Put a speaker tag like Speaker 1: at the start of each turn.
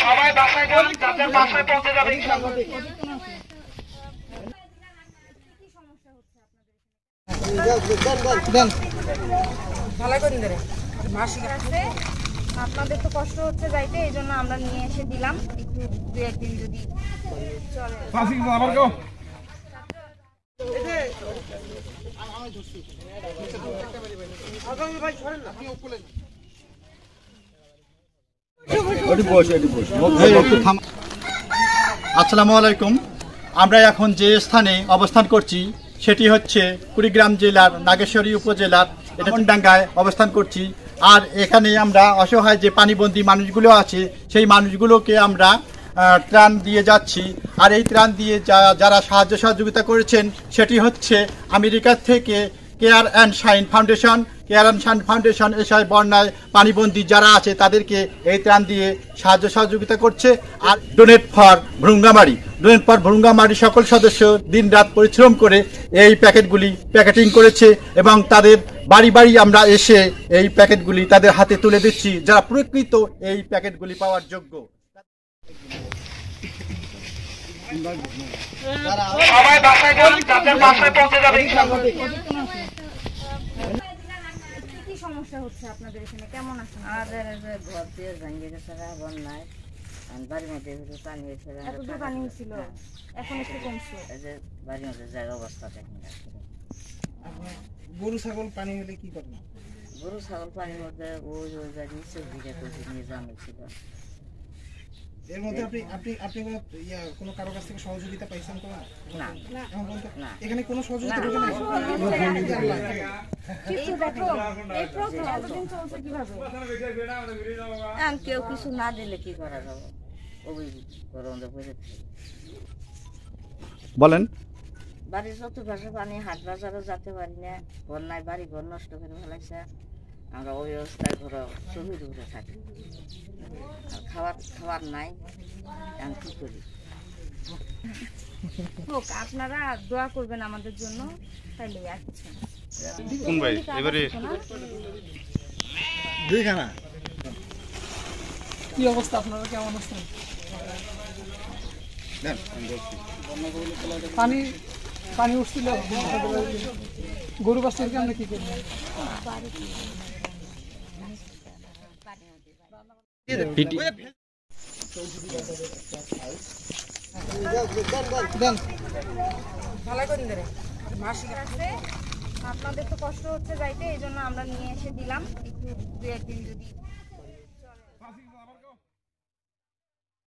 Speaker 1: সবাই বাসায় যান, তাদের বাসায় পৌঁছে যাবে ইনশাআল্লাহ।
Speaker 2: আপনাদের তো কষ্ট হচ্ছে যাইতে, এই জন্য আমরা নিয়ে এসে দিলাম। একটু দু একদিন যদি চলে।
Speaker 3: আসসালামু আলাইকুম। আমরা এখন যে স্থানে অবস্থান করছি সেটি হচ্ছে কুড়িগ্রাম জেলার নাগেশ্বরী উপজেলার ডাঙ্গায় অবস্থান করছি। আর এখানে আমরা অসহায় যে পানিবন্দী মানুষগুলো আছে সেই মানুষগুলোকে আমরা ত্রাণ দিয়ে যাচ্ছি। আর এই ত্রাণ দিয়ে যারা সাহায্য সহযোগিতা করেছেন সেটি হচ্ছে আমেরিকা থেকে কেয়ার অ্যান্ড শাইন ফাউন্ডেশন এসব বন্যায় পানিবন্দী যারা আছে তাদেরকে এই ত্রাণ দিয়ে সাহায্য সহযোগিতা করছে। আর ডোনেট ফর ভ্রুঙ্গামারি সকল সদস্য দিনরাত পরিশ্রম করে এই প্যাকেটগুলি প্যাকেটিং করেছে এবং তাদের বাড়ি বাড়ি আমরা এসে এই প্যাকেটগুলি তাদের হাতে তুলে দিচ্ছি যারা প্রকৃত এই প্যাকেটগুলি পাওয়ার যোগ্য।
Speaker 1: সবাই বাসায় যান, তাদের বাসায় পৌঁছে যাবে ইনশাআল্লাহ।
Speaker 2: কি সমস্যা হচ্ছে আপনাদের এখানে, কেমন আছেন?
Speaker 4: আমাদের ঘর দিয়ে ভেঙে গেছে, বন্যায় বাড়ির মধ্যে পানি হয়েছে,
Speaker 2: পানি ছিল, এখন একটু কমছে।
Speaker 4: বাড়ির মধ্যে জায়গা অবস্থা দেখেন।
Speaker 5: গরু ছাগল পানি হলে কি করবেন?
Speaker 4: গরু ছাগল পানির মধ্যে ওই নিচের দিকে নিয়ে যাওয়া ছিল।
Speaker 5: এর মধ্যে আপনি কোনো কারো কাছ থেকে সহযোগিতা পাইছেন?
Speaker 4: না,
Speaker 5: এখানে কোনো সহযোগিতা
Speaker 4: কেউ কিছু না দিলে কি করা যাবে?
Speaker 3: বলেন।
Speaker 4: বাড়ির চতুর্পাশে পানি, হাট বাজারও যেতে পারি না, বন্যায় বাড়ি ঘর নষ্ট করে ফেলাইছে। আমরা ওই অবস্থায় ঘরে জমির উপরে থাকি, খাবার নাই, আমি কি করি?
Speaker 2: আপনারা দোয়া করবেন আমাদের জন্য, তাইলে আর কিছু না।
Speaker 6: কোন ভাই এবারে
Speaker 5: দুইখানা কি অবস্থা, আপনারা কেমন আছেন? পানি উঠছিল, গরু বাচ্চাকে আমরা কি করবেন?
Speaker 2: আপনাদের তো কষ্ট হচ্ছে যাইতে, এই জন্য আমরা নিয়ে এসে দিলাম। একটু দু একদিন যদি